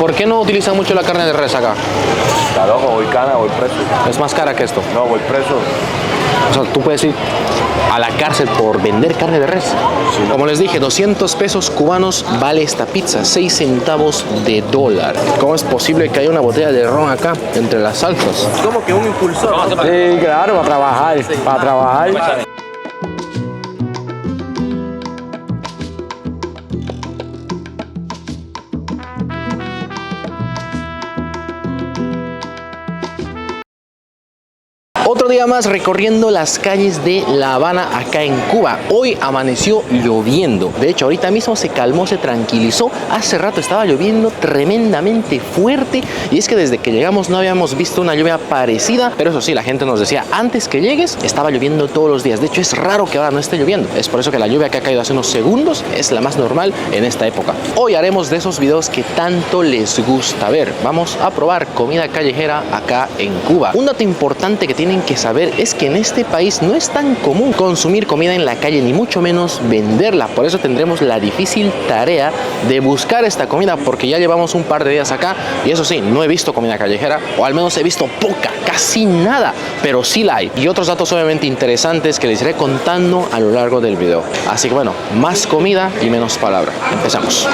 ¿Por qué no utilizan mucho la carne de res acá? Está loco, voy cana, voy preso. Es más cara que esto. No, voy preso. O sea, tú puedes ir a la cárcel por vender carne de res. Sí, no. Como les dije, 200 pesos cubanos vale esta pizza, 6 centavos de dólar. ¿Cómo es posible que haya una botella de ron acá entre las salsas? Como que un impulsor. Sí, claro, para trabajar, para trabajar. Otro día más recorriendo las calles de La Habana acá en Cuba. Hoy amaneció lloviendo. De hecho, ahorita mismo se calmó, se tranquilizó. Hace rato estaba lloviendo tremendamente fuerte. Y es que desde que llegamos no habíamos visto una lluvia parecida. Pero eso sí, la gente nos decía, antes que llegues estaba lloviendo todos los días. De hecho, es raro que ahora no esté lloviendo. Es por eso que la lluvia que ha caído hace unos segundos es la más normal en esta época. Hoy haremos de esos videos que tanto les gusta ver. Vamos a probar comida callejera acá en Cuba. Un dato importante que tienen que saber es que en este país no es tan común consumir comida en la calle, ni mucho menos venderla. Por eso tendremos la difícil tarea de buscar esta comida, porque ya llevamos un par de días acá y eso sí, no he visto comida callejera, o al menos he visto poca, casi nada, pero sí la hay. Y otros datos obviamente interesantes que les iré contando a lo largo del video. Así que bueno, más comida y menos palabra. Empezamos.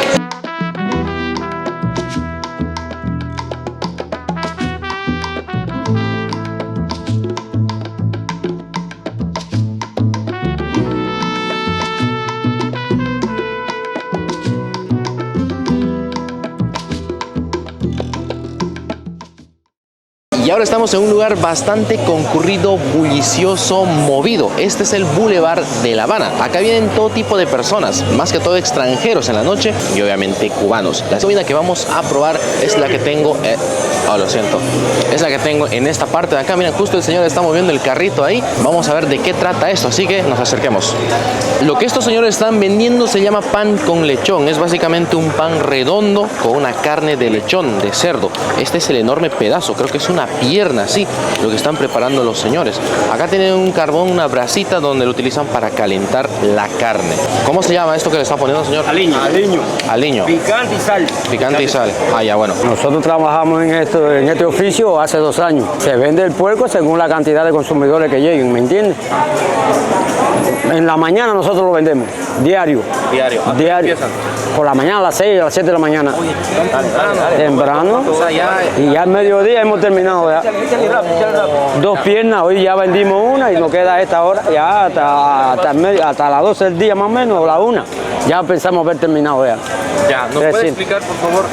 Y ahora estamos en un lugar bastante concurrido, bullicioso, movido. Este es el Boulevard de La Habana. Acá vienen todo tipo de personas, más que todo extranjeros en la noche y obviamente cubanos. La comida que vamos a probar es la que tengo, lo siento, es la que tengo en esta parte de acá. Miren, justo el señor está moviendo el carrito ahí. Vamos a ver de qué trata esto, así que nos acerquemos. Lo que estos señores están vendiendo se llama pan con lechón. Es básicamente un pan redondo con una carne de lechón, de cerdo. Este es el enorme pedazo, creo que es una pierna, sí, lo que están preparando los señores. Acá tienen un carbón, una brasita donde lo utilizan para calentar la carne. ¿Cómo se llama esto que le está poniendo, señor? Aliño. Aliño. Aliño. Picante y sal. Picante y sal. Ah, ya, bueno. Nosotros trabajamos en este oficio hace 2 años. Se vende el puerco según la cantidad de consumidores que lleguen, ¿me entiendes? En la mañana nosotros lo vendemos, diario. Diario. ¿A qué Diario. empiezan? Por la mañana a las 6, a las 7 de la mañana. Temprano. O sea, ya... Y ya al mediodía hemos terminado ya. 2 piernas, hoy ya vendimos una y nos queda esta hora, ya hasta las 12 del día más o menos, o la 1. Ya pensamos haber terminado ya. Ya, ¿nos puede explicar, por favor,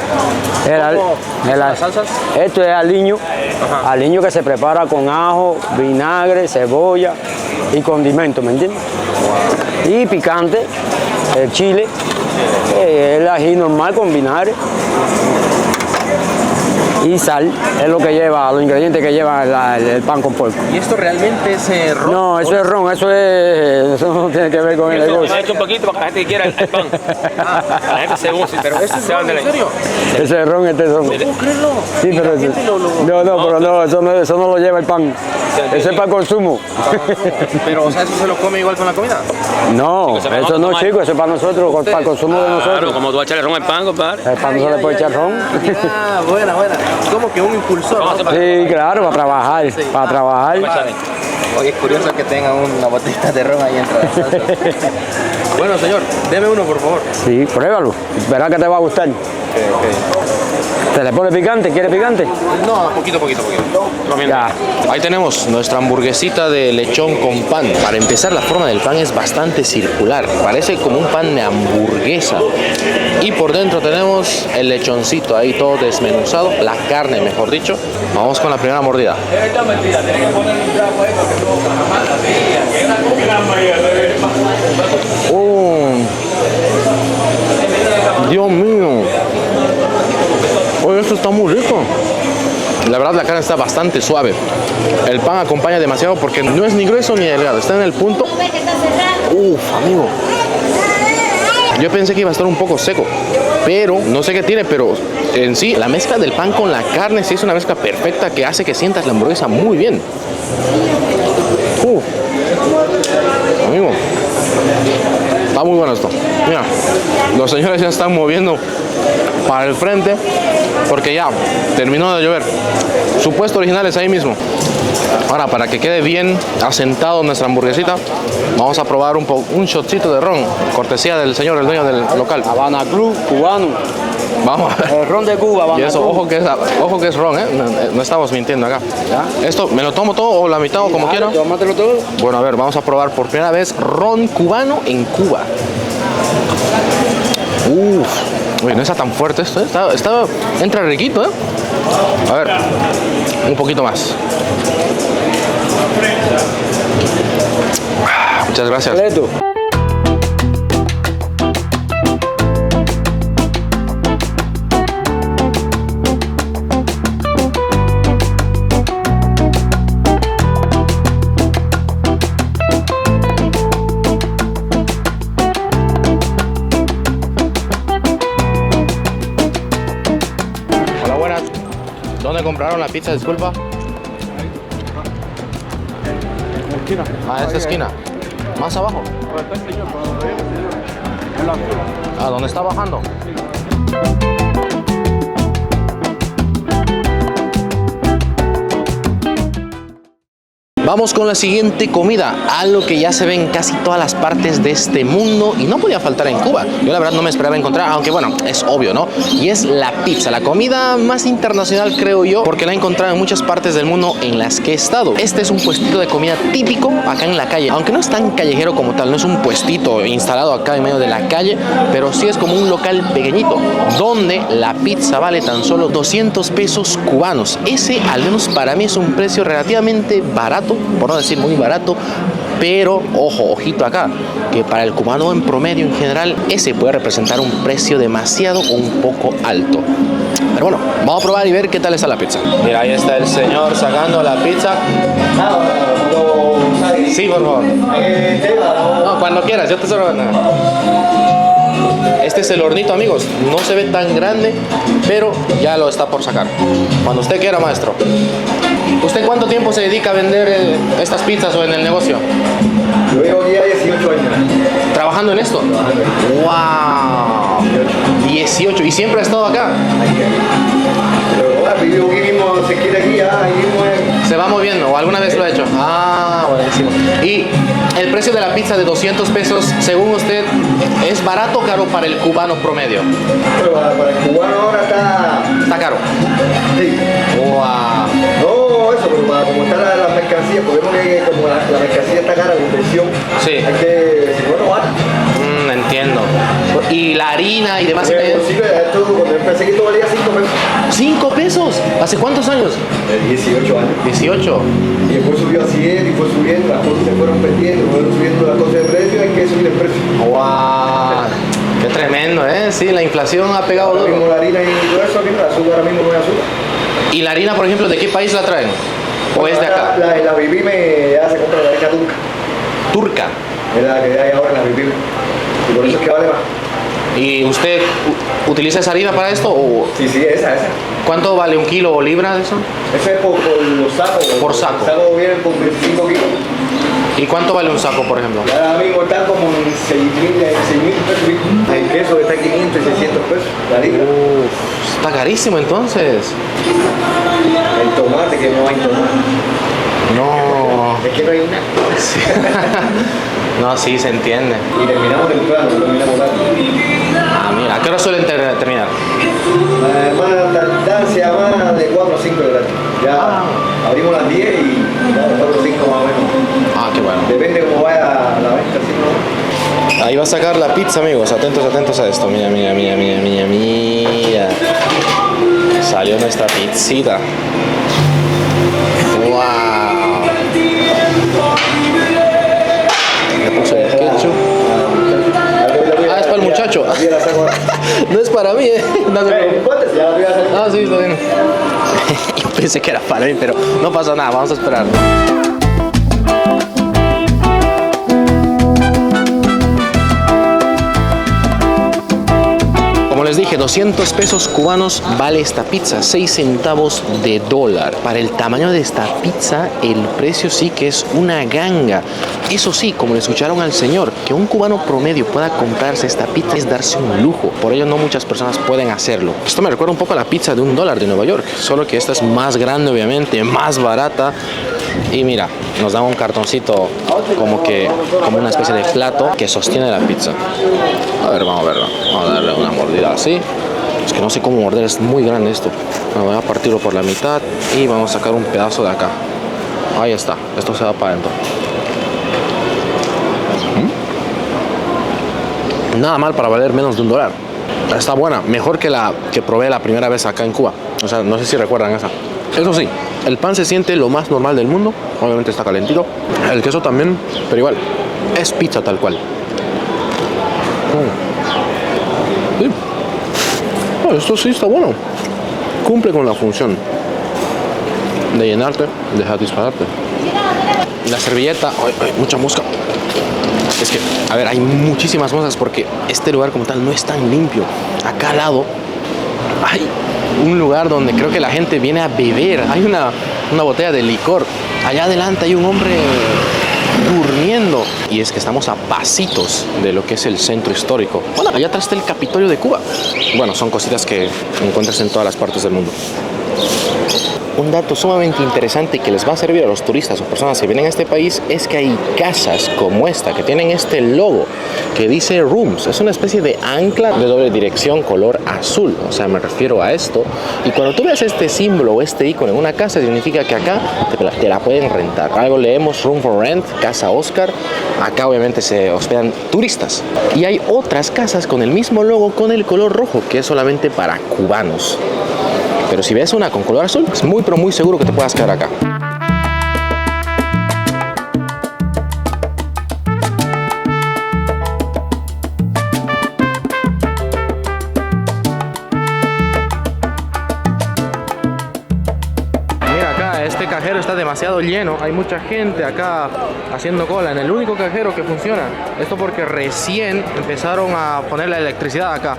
las salsas? Esto es aliño, aliño que se prepara con ajo, vinagre, cebolla y condimento, ¿me entiendes? Y picante, el chile, el ají normal con vinagre y sal, es lo que lleva, los ingredientes que lleva el pan con puerco. ¿Y esto realmente es ron? No, eso es ron, eso no tiene que ver con el negocio. He hecho un poquito para que la gente quiera el pan. La gente se usa, pero ¿Eso es ron, en serio? Ese es ron, este es ron. ¿Puedo creerlo? Sí, pero eso no lo lleva el pan. Ese es para consumo. Pero, o sea, ¿eso se lo come igual con la comida? No, eso no, chicos, eso es para nosotros, para el consumo de Claro, nosotros. como tú vas a echarle ron al pan, compadre. El pan no se le puede echar ron. Ah, buena. Como que un impulsor, ¿no? Sí, claro, para trabajar, para trabajar. Oye, es curioso que tenga una botellita de ron ahí entre las salsas. Bueno, señor, deme uno, por favor. Sí, pruébalo, verás que te va a gustar. ¿Te le pone picante? ¿Quiere picante? No, poquito. Ya. Ahí tenemos nuestra hamburguesita de lechón con pan. Para empezar, la forma del pan es bastante circular. Parece como un pan de hamburguesa. Y por dentro tenemos el lechoncito ahí todo desmenuzado. La carne, mejor dicho. Vamos con la primera mordida. Dios mío. Oye, esto está muy rico. La verdad, la carne está bastante suave. El pan acompaña demasiado porque no es ni grueso ni delgado. Está en el punto. Amigo. Yo pensé que iba a estar un poco seco, pero no sé qué tiene, pero en sí, la mezcla del pan con la carne sí es una mezcla perfecta que hace que sientas la hamburguesa muy bien. Amigo, está muy bueno esto. Mira, los señores ya están moviendo para el frente porque ya terminó de llover. Su puesto original es ahí mismo. Ahora, para que quede bien asentado nuestra hamburguesita, vamos a probar un shotcito de ron, cortesía del señor, el dueño del local. Habana Club, cubano. Vamos a ver. El ron de Cuba, Habana Y eso, Club. ojo que es ron, ¿eh? No estamos mintiendo acá. Esto, ¿me lo tomo todo o la mitad o como quiera? Tómatelo todo. Bueno, a ver, vamos a probar por primera vez ron cubano en Cuba. Uy, no está tan fuerte esto, ¿eh? Entra riquito, ¿eh? A ver, un poquito más. Muchas gracias. Completo. Hola, buenas. ¿Dónde compraron la pizza? Disculpa. Ah, esta esquina. Más abajo. Ah, ¿dónde está bajando? Vamos con la siguiente comida, algo que ya se ve en casi todas las partes de este mundo y no podía faltar en Cuba. Yo la verdad no me esperaba encontrar, aunque bueno, es obvio, ¿no? Y es la pizza, la comida más internacional creo yo, porque la he encontrado en muchas partes del mundo en las que he estado. Este es un puestito de comida típico acá en la calle, aunque no es tan callejero como tal, no es un puestito instalado acá en medio de la calle, pero sí es como un local pequeñito, donde la pizza vale tan solo 200 pesos cubanos. Ese, al menos para mí, es un precio relativamente barato, por no decir muy barato, pero ojito acá, que para el cubano en promedio en general, ese puede representar un precio demasiado o un poco alto. Pero bueno, vamos a probar y ver qué tal está la pizza. Mira, ahí está el señor sacando la pizza. Sí, por favor. No, cuando quieras, yo te solo. Este es el hornito, amigos. No se ve tan grande, pero ya lo está por sacar. Cuando usted quiera, maestro. ¿Usted cuánto tiempo se dedica a vender estas pizzas o en el negocio? Yo llevo ya 18 años. ¿Trabajando en esto? ¡Wow! 18. ¿Y siempre ha estado acá? Pero ahora vivo aquí mismo, se quiere aquí, ahí mismo es. ¿Se va moviendo o alguna vez lo ha hecho? Ah, buenísimo. ¿Y el precio de la pizza de 200 pesos, según usted, es barato o caro para el cubano promedio? Pero para el cubano ahora Está caro. Sí. ¡Wow! No, eso, pero para como está la mercancía, podemos que como la mercancía está cara, la inversión, Sí. hay que, si no, no vale. Entiendo. ¿Y la harina y demás? Porque posible, esto, cuando empecé que todo valía 5 pesos. ¿5 pesos? ¿Hace cuántos años? 18 años. 18. Y después subió a 100 y fue subiendo, las cosas se fueron perdiendo, fueron subiendo las cosas de precio, hay que subir el precio. ¡Wow! ¡Qué tremendo, eh! Sí, la inflación ha pegado Ahora mismo duro. la harina y todo eso, aquí la azúcar ahora mismo no hay azúcar. ¿Y la harina, por ejemplo, de qué país la traen? ¿O es de acá? La Vivime ya se compra la harina turca. Turca. Es la que hay ahora en la Vivime. Y por eso es que vale más. ¿Y usted utiliza esa harina para esto? ¿O Sí, esa. cuánto vale un kilo o libra de eso? Eso es por los sacos. Por saco. El saco viene por 25 kilos. ¿Y cuánto vale un saco, por ejemplo? Y ahora mismo están como en 6.000 pesos. El queso está en 500 y 600 pesos la libra. Está carísimo entonces. El tomate, que no hay tomate. No. Es que no hay nada. Sí. No, sí, se entiende. Y terminamos temprano, terminamos tarde. Ah, mira, ¿a qué hora suelen terminar? Más tardancia, más de 4 o 5 de la tarde. Ya abrimos las 10 y ya 4 o 5 más o menos. Ah, qué bueno. Depende de cómo vaya la venta, si no. Ahí va a sacar la pizza, amigos. Atentos a esto. Mira. Salió nuestra pizzita. ¡Wow! Le puso el ketchup. Ah, es para el muchacho. No es para mí, No se preocupe. Ah, sí, está bien. Yo pensé que era para mí, pero no pasa nada. Vamos a esperar. les dije, 200 pesos cubanos vale esta pizza, 6 centavos de dólar. Para el tamaño de esta pizza, el precio sí que es una ganga. Eso sí, como le escucharon al señor, que un cubano promedio pueda comprarse esta pizza es darse un lujo. Por ello no muchas personas pueden hacerlo. Esto me recuerda un poco a la pizza de $1 de Nueva York, solo que esta es más grande obviamente, más barata. Y mira, nos dan un cartoncito como una especie de plato que sostiene la pizza. A ver, vamos a verlo. Vamos a darle una mordida así. Es que no sé cómo morder, es muy grande esto. Me voy a partirlo por la mitad y vamos a sacar un pedazo de acá. Ahí está, esto se va para adentro. Nada mal para valer menos de $1. Está buena, mejor que la que probé la primera vez acá en Cuba. O sea, no sé si recuerdan esa. Eso sí, el pan se siente lo más normal del mundo. Obviamente está calentito. El queso también, pero igual, es pizza tal cual. Sí. Esto sí está bueno. Cumple con la función de llenarte, de satisfacerte. La servilleta, mucha mosca. Es que, a ver, hay muchísimas moscas porque este lugar como tal no es tan limpio. Acá al lado hay un lugar donde creo que la gente viene a beber. Hay una botella de licor. Allá adelante hay un hombre durmiendo. Y es que estamos a pasitos de lo que es el centro histórico. Bueno, allá atrás está el Capitolio de Cuba. Bueno, son cositas que encuentras en todas las partes del mundo. Un dato sumamente interesante que les va a servir a los turistas o personas que vienen a este país es que hay casas como esta que tienen este logo que dice Rooms. Es una especie de ancla de doble dirección color azul. O sea, me refiero a esto. Y cuando tú ves este símbolo o este icono en una casa, significa que acá te la pueden rentar. Algo leemos Room for Rent, Casa Oscar. Acá obviamente se hospedan turistas. Y hay otras casas con el mismo logo con el color rojo, que es solamente para cubanos. Pero si ves una con color azul, es muy pero muy seguro que te puedas quedar acá. Mira acá, este cajero está demasiado lleno. Hay mucha gente acá haciendo cola en el único cajero que funciona. Esto porque recién empezaron a poner la electricidad acá.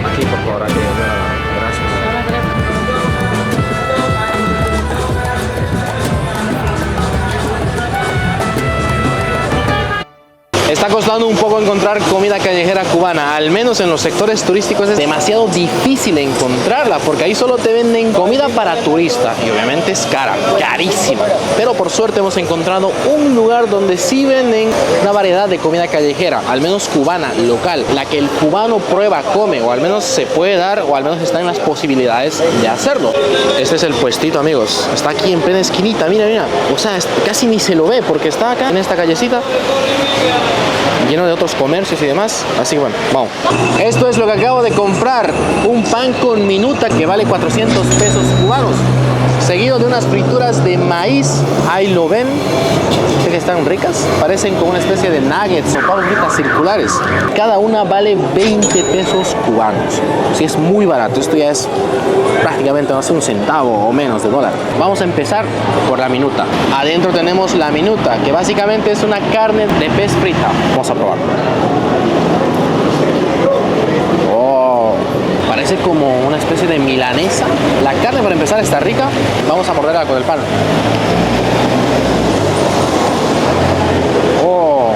Aquí, por favor, aquí. Gracias. Está costando un poco encontrar comida callejera cubana, al menos en los sectores turísticos es demasiado difícil encontrarla porque ahí solo te venden comida para turistas y obviamente es cara, carísima. Pero por suerte hemos encontrado un lugar donde sí venden una variedad de comida callejera, al menos cubana, local, la que el cubano prueba, come o al menos se puede dar o al menos está en las posibilidades de hacerlo. Este es el puestito, amigos, está aquí en plena esquinita, mira, mira, o sea, casi ni se lo ve porque está acá en esta callecita lleno de otros comercios y demás, así que bueno, vamos. Esto es lo que acabo de comprar, un pan con minuta que vale 400 pesos cubanos, seguido de unas frituras de maíz, ahí lo ven, que están ricas, parecen como una especie de nuggets o papas fritas circulares, cada una vale 20 pesos cubanos, sí es muy barato, esto ya es prácticamente, no sé, un centavo o menos de dólar. Vamos a empezar por la minuta. Adentro tenemos la minuta, que básicamente es una carne de pez frita. Vamos a probar. Oh, parece como una especie de milanesa. La carne, para empezar, está rica. Vamos a morderla con el pan. Oh.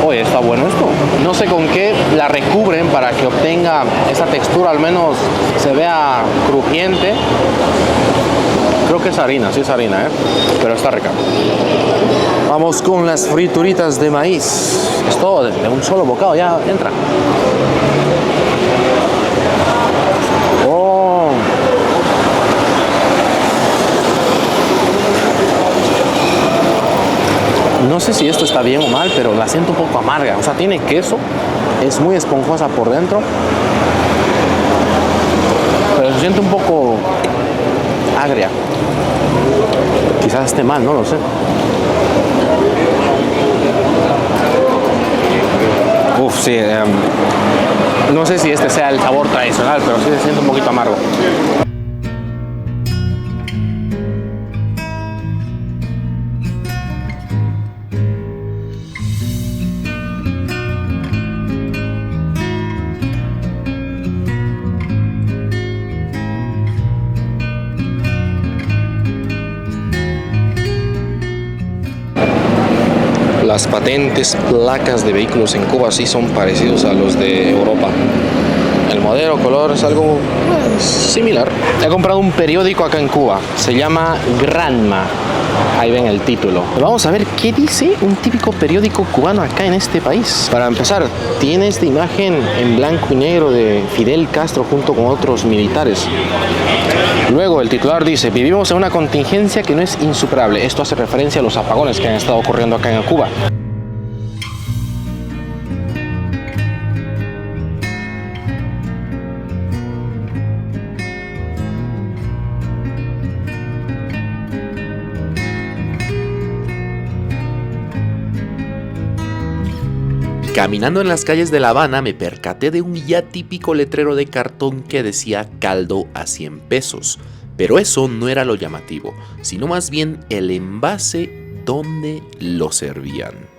Oye, está bueno esto. No sé con qué la recubren para que obtenga esa textura, al menos se vea crujiente. Creo que es harina, sí es harina, pero está rica. Vamos con las frituritas de maíz. Es todo de un solo bocado, ya entra. Oh. No sé si esto está bien o mal, pero la siento un poco amarga. O sea, tiene queso, es muy esponjosa por dentro, pero se siente un poco agria. quizás esté mal, no lo sé. Uf, sí. No sé si este sea el sabor tradicional, pero sí se siente un poquito amargo. Las patentes, placas de vehículos en Cuba sí son parecidos a los de Europa. El modelo, color es algo similar. He comprado un periódico acá en Cuba, se llama Granma. Ahí ven el título. Vamos a ver qué dice un típico periódico cubano acá en este país. Para empezar, tiene esta imagen en blanco y negro de Fidel Castro junto con otros militares. Luego el titular dice: vivimos en una contingencia que no es insuperable. Esto hace referencia a los apagones que han estado ocurriendo acá en Cuba. Caminando en las calles de La Habana me percaté de un ya típico letrero de cartón que decía caldo a 100 pesos. Pero eso no era lo llamativo, sino más bien el envase donde lo servían.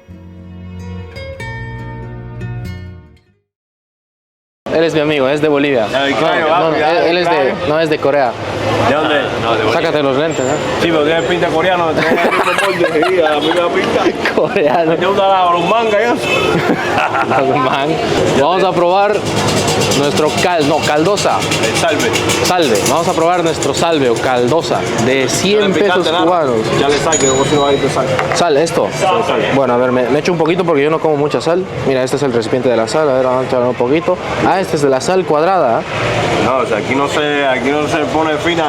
Él es mi amigo, es de Bolivia. No, es de Corea. ¿De dónde? No, de Bolivia. Sácate los lentes, ¿eh? Sí, pero tiene pinta coreano, tiene el mismo molde de vida, la misma pinta. Coreano. ¿Te gusta los mangas y eso? Vamos a probar nuestro caldosa. El salve. Salve. Vamos a probar nuestro salve o caldosa de 100 pesos cubanos. Ya le saque, luego si no va a ir de sal. ¿Sal esto? Sal. Bueno, a ver, me echo un poquito porque yo no como mucha sal. Mira, este es el recipiente de la sal. A ver, vamos a echar un poquito. Ah, este es de la sal cuadrada. No, o sea, aquí no se pone fina.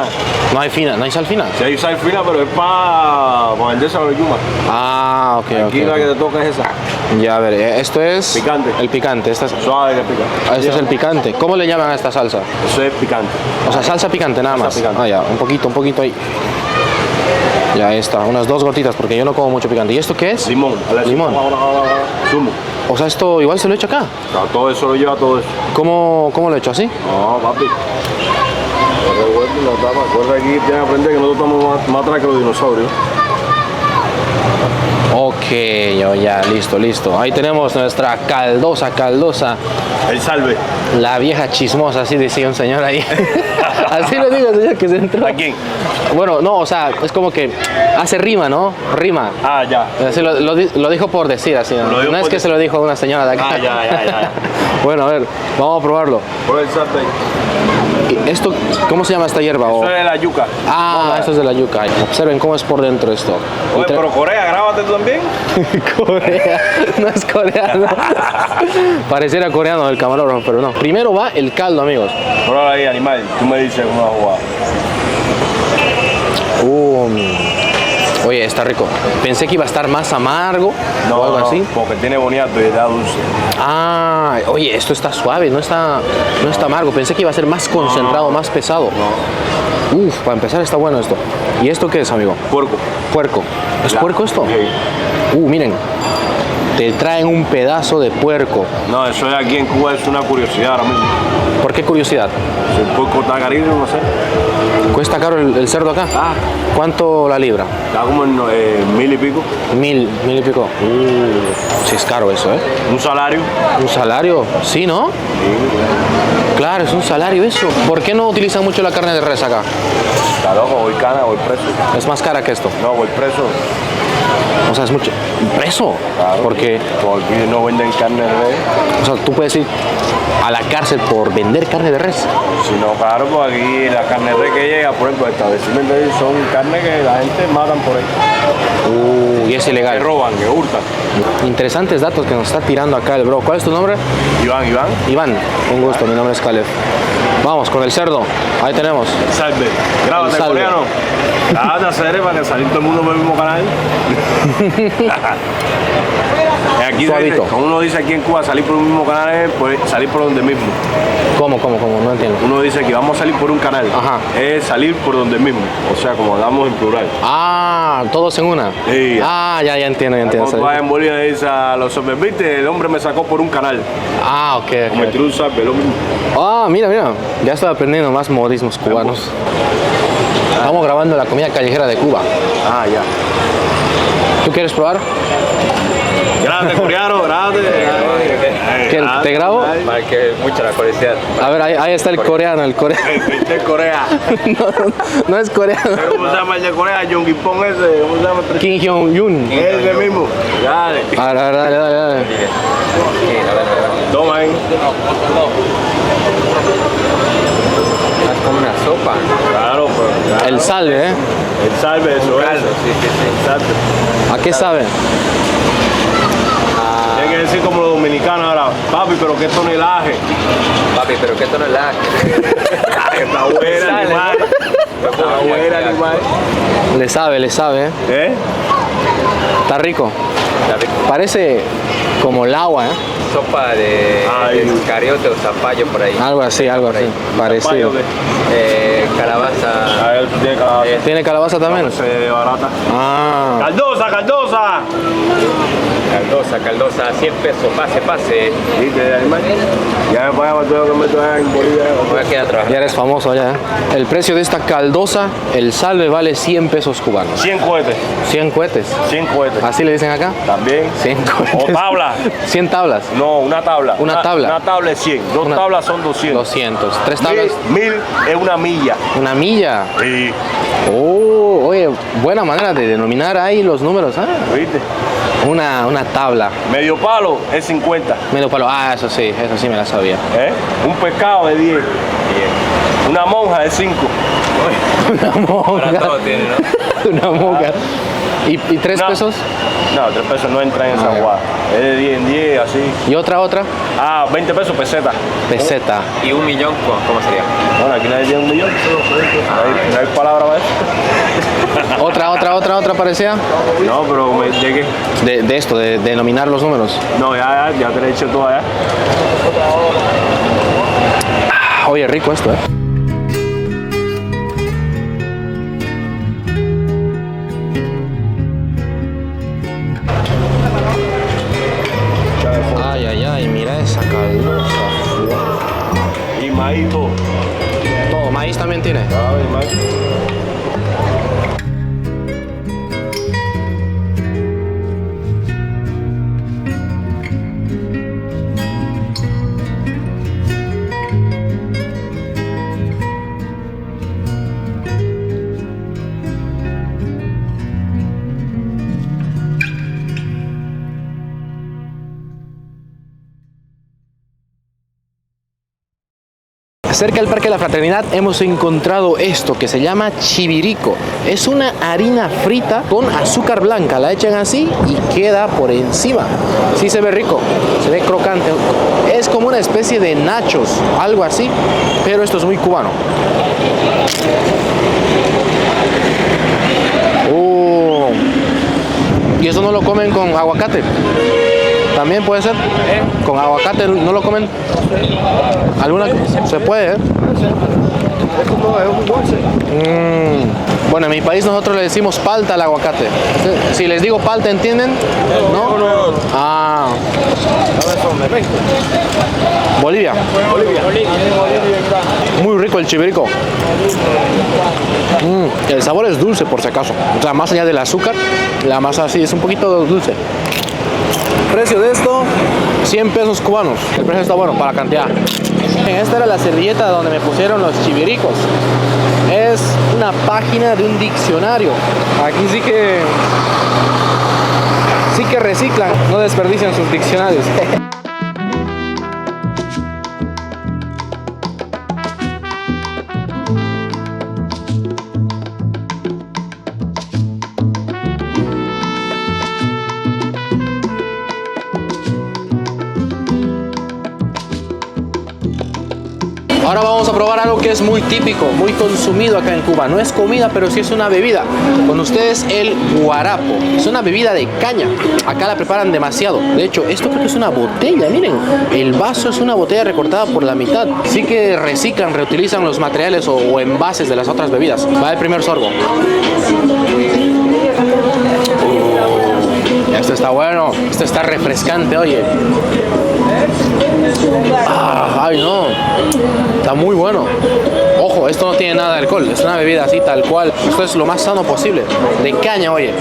No hay fina, no hay sal fina. Sí hay sal fina, pero es para venderse a los yumas. Ah, ok, Aquí la que te toca es esa. Ya, a ver, esto es... Picante. El picante. Esta es... Suave que pica. Este es el picante. ¿Cómo le llaman a esta salsa? Eso es picante. O sea, salsa picante nada más. Salsa picante. Ah, ya, un poquito ahí. Ya está, unas 2 gotitas porque yo no como mucho picante. ¿Y esto qué es? Limón. Limón. Zumo. O sea, esto igual se lo echo acá. Claro, todo eso lo lleva todo eso. ¿Cómo lo he hecho así? No, papi. Recuerda aquí, tienes que aprender que nosotros estamos más atrás que los dinosaurios. Ok, ya, listo. Ahí tenemos nuestra caldosa. El salve. La vieja chismosa, así decía un señor ahí. Así lo digo, señor, que se entró. ¿A quién? Bueno, no, o sea, es como que hace rima, ¿no? Rima. Ah, ya. Así lo dijo por decir, así, ¿no? No es que se lo dijo a una señora de acá. Ah, ya. Bueno, a ver, vamos a probarlo. Por el salve ahí. ¿Esto, cómo se llama esta hierba? Eso es la yuca. Ah, esto es de la yuca. Observen cómo es por dentro esto. Oye, pero Corea, grábate tú también. Corea, no es coreano. Pareciera coreano el camarógrafo, pero no. Primero va el caldo, amigos. Prueba ahí, animal. Tú me dices una jugada. Oye, está rico. Pensé que iba a estar más amargo o algo así. Porque tiene boniato y da dulce. Ah, oye, esto está suave, no está amargo. Pensé que iba a ser más concentrado, más pesado. Uf, para empezar está bueno esto. ¿Y esto qué es, amigo? Puerco. ¿Es puerco esto? Sí. Miren. Te traen un pedazo de puerco. No, eso aquí en Cuba es una curiosidad ahora mismo. ¿Por qué curiosidad? Si el puerco está carísimo, no sé. ¿Cuesta caro el cerdo acá? Ah. ¿Cuánto la libra? Está como en 1000 y pico. Mil y pico. Sí es caro eso, ¿eh? Un salario. ¿Un salario? Sí, ¿no? Claro, es un salario eso. ¿Por qué no utilizan mucho la carne de res acá? Está loco, voy cana, voy preso. Es más cara que esto. No, voy preso. O sea, es mucho. ¿Preso? Claro. ¿Por qué? Porque no venden carne de res. O sea, tú puedes ir a la cárcel por vender carne de res. Si no, claro, pues aquí la carne de res que llega, por ejemplo, establecimientos son carne que la gente matan por ahí. Y es ilegal. Que roban, que hurtan. Interesantes datos que nos está tirando acá el bro. ¿Cuál es tu nombre? Iván. Iván. Un gusto, mi nombre es Caleb. Vamos con el cerdo. Ahí tenemos. Salve. Grábate, El salve. coreano. Grábate a hacer para que salir todo el mundo por el mismo canal. Aquí se Suavito. dice, como uno dice aquí en Cuba, salir por un mismo canal es pues, salir por donde mismo. ¿Cómo? No entiendo. Uno dice que vamos a salir por un canal, Ajá. es salir por donde mismo. O sea, como hablamos en plural. Ah, todos en una. Sí. Ah, ya entiendo. Cuando tú vas en Bolivia y dices a los hombres, viste, el hombre me sacó por un canal. Ah, ok. Como el truza, lo mismo. Ah, mira. Ya estoy aprendiendo más modismos cubanos. Estamos grabando la comida callejera de Cuba. Ah, ya. ¿Tú quieres probar? Grande, coreano, grande. ¿Te grabo? Para que mucha la curiosidad. A ver, ahí está el coreano. Este es Corea. No es coreano. ¿Cómo se llama el de Corea? Yonggi-pong ese. ¿Cómo se llama? Kim Jong-un. Ese mismo. Dale. A ver, dale. Toma ahí. Es como una sopa. Claro, pues. El salve, ¿eh? El salve, eso es. Caldo, sí. El salve. ¿A qué sabe? Tiene que decir como los dominicanos ahora, papi, pero qué tonelaje. Papi, pero qué tonelaje. Está buena, animal. Está buena, animal. Le sabe, ¿eh? ¿Eh? Está rico. Parece como el agua, ¿eh? Sopa de cariote o zapallo por ahí. Algo así. Parecido. ¿Payo qué? Calabaza. A ver, tiene calabaza. ¿Tiene calabaza también? Se barata. Ah. ¡Caldosa! Caldosa, 100 pesos, pase. ¿Viste, animal? Ya me pagaba todo lo que meto allá en Bolivia. Voy a quedar a Ya trabajar. eres famoso allá, ¿eh? El precio de esta caldosa, el salve, vale 100 pesos cubanos. 100 cohetes. 100 cohetes. 100 cohetes. ¿Así le dicen acá? También. 100 O cohetes. tabla. 100 tablas. No, una tabla. Una tabla. Una tabla es 100. Dos Una- tablas son 200. 200. 3 tablas. 1000 es una milla. Una milla. Sí. Oh, oye, buena manera de denominar ahí los números, ¿ah? ¿Viste? Una tabla. Medio palo es 50. Medio palo. Ah, eso sí me la sabía. ¿Eh? Un pescado es 10. Una monja es 5. Una Ahora todo monja. tiene, ¿no? Una monja. ¿Y 3 No. pesos? No, 3 pesos no entran en esa Ah, guada. Es de 10 en 10, así. ¿Y otra? Ah, 20 pesos peseta. Peseta. Y 1 millón, ¿cómo sería? Bueno, aquí nadie tiene 1 millón. No hay palabra para eso. Otra parecía. No, pero me llegué. De esto, de denominar los números. No, ya te lo he hecho todo allá. Oye, rico esto, ¿eh? Ay, mira esa caldosa. Y maíz todo. Todo, maíz también tiene. Ah, y maíz. Cerca del Parque de la Fraternidad hemos encontrado esto que se llama chivirico. Es una harina frita con azúcar blanca. La echan así y queda por encima. Sí se ve rico, se ve crocante. Es como una especie de nachos, algo así, pero esto es muy cubano. Oh. Y eso no lo comen con aguacate. También puede ser. Con aguacate no lo comen. ¿Alguna? Se puede, ¿eh? Bueno, en mi país nosotros le decimos palta al aguacate. Si les digo palta, ¿entienden? ¿No? Ah. Bolivia. Muy rico el chivirico. El sabor es dulce, por si acaso. O sea, más allá del azúcar, la masa sí es un poquito dulce. Precio de esto, 100 pesos cubanos. El precio está bueno para la cantidad. Esta era la servilleta donde me pusieron los chiviricos. Es una página de un diccionario. Aquí sí que reciclan, no desperdician sus diccionarios. Ahora vamos a probar algo que es muy típico, muy consumido acá en Cuba. No es comida, pero sí es una bebida. Con ustedes el guarapo. Es una bebida de caña. Acá la preparan demasiado. De hecho, esto creo que es una botella. Miren, el vaso es una botella recortada por la mitad. Sí que reciclan, reutilizan los materiales o envases de las otras bebidas. Va el primer sorbo. Esto está bueno. Esto está refrescante, oye. Ay, no. Está muy bueno. Ojo, esto no tiene nada de alcohol. Es una bebida así, tal cual. Esto es lo más sano posible. De caña, oye.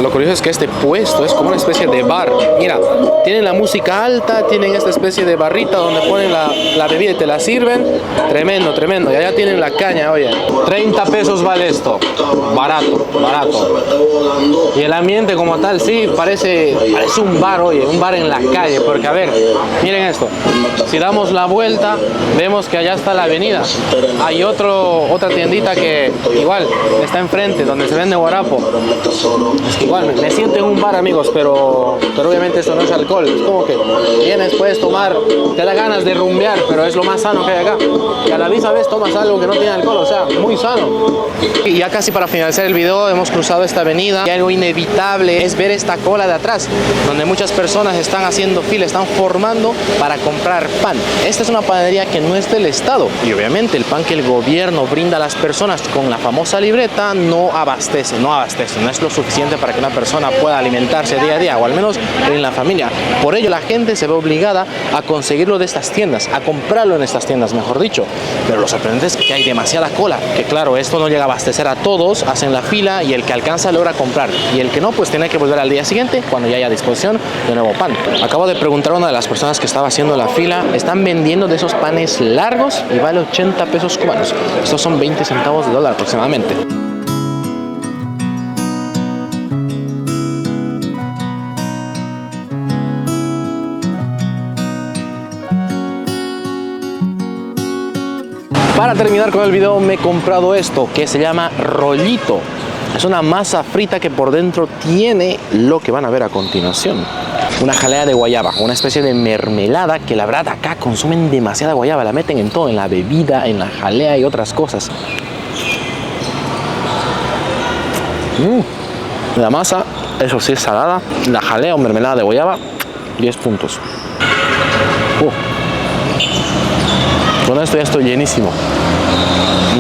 Lo curioso es que este puesto es como una especie de bar. Mira, tienen la música alta, tienen esta especie de barrita donde ponen la bebida y te la sirven. Tremendo, tremendo. Y allá tienen la caña, oye. 30 pesos vale esto. Barato, barato. Y el ambiente como tal, sí, parece un bar, oye. Un bar en la calle. Porque, a ver, miren esto. Si damos la vuelta, vemos que allá está la avenida. Hay otra tiendita que igual está enfrente, donde se vende guarapo. Es que igual me siento en un bar, amigos, pero obviamente esto no es alcohol. Es como que vienes, puedes tomar, te da ganas de rumbear, pero es lo más sano que hay acá. Y a la misma vez tomas algo que no tiene alcohol, o sea, muy sano. Y ya casi para finalizar el video, hemos cruzado esta avenida y algo inevitable es ver esta cola de atrás, donde muchas personas están haciendo fila, están formando para comprar pan. Esta es una panadería que no es del Estado y obviamente el pan que el gobierno brinda a las personas con la famosa libreta no abastece, no es lo suficiente para que una persona pueda alimentarse día a día, o al menos en la familia. Por ello la gente se ve obligada a conseguirlo de estas tiendas, a comprarlo en estas tiendas, mejor dicho. Pero lo sorprendente es que hay demasiada cola, que claro, esto no llega a abastecer a todos, hacen la fila y el que alcanza logra comprar, y el que no, pues tiene que volver al día siguiente cuando ya haya a disposición de nuevo pan. Acabo de preguntar a una de las personas que estaba haciendo la fila, están vendiendo de esos panes largos y vale 80 pesos cubanos. Estos son 20 centavos de dólar aproximadamente. Para terminar con el video me he comprado esto que se llama rollito. Es una masa frita que por dentro tiene lo que van a ver a continuación. Una jalea de guayaba, una especie de mermelada que la verdad acá consumen demasiada guayaba. La meten en todo, en la bebida, en la jalea y otras cosas. La masa, eso sí es salada. La jalea o mermelada de guayaba, 10 puntos. Con esto ya estoy llenísimo.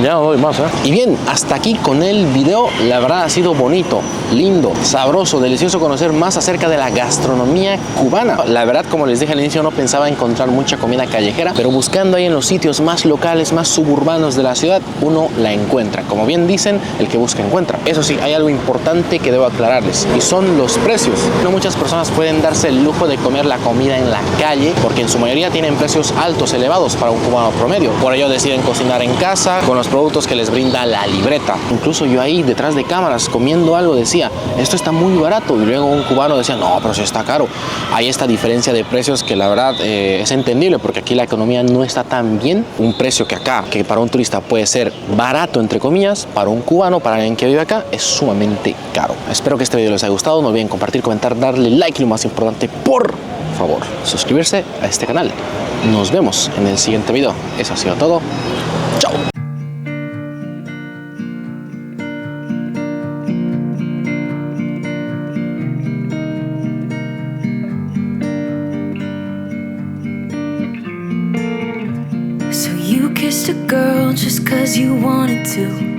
Ya no doy más, ¿eh? Y bien, hasta aquí con el video. La verdad ha sido bonito, lindo, sabroso, delicioso conocer más acerca de la gastronomía cubana. La verdad, como les dije al inicio, no pensaba encontrar mucha comida callejera, pero buscando ahí en los sitios más locales, más suburbanos de la ciudad, uno la encuentra. Como bien dicen, el que busca encuentra. Eso sí, hay algo importante que debo aclararles, y son los precios. No muchas personas pueden darse el lujo de comer la comida en la calle, porque en su mayoría tienen precios altos, elevados para un cubano promedio. Por ello deciden cocinar en casa, con los productos que les brinda la libreta. Incluso yo ahí detrás de cámaras comiendo algo decía, esto está muy barato, y luego un cubano decía, no, pero sí está caro. Hay esta diferencia de precios que la verdad es entendible, porque aquí la economía no está tan bien. Un precio que acá, que para un turista puede ser barato entre comillas, para un cubano, para alguien que vive acá, es sumamente caro. Espero que este video les haya gustado. No olviden compartir, comentar, darle like, y lo más importante, por favor, suscribirse a este canal. Nos vemos en el siguiente video. Eso ha sido todo. Chao. So you kissed a girl just 'cause you wanted to.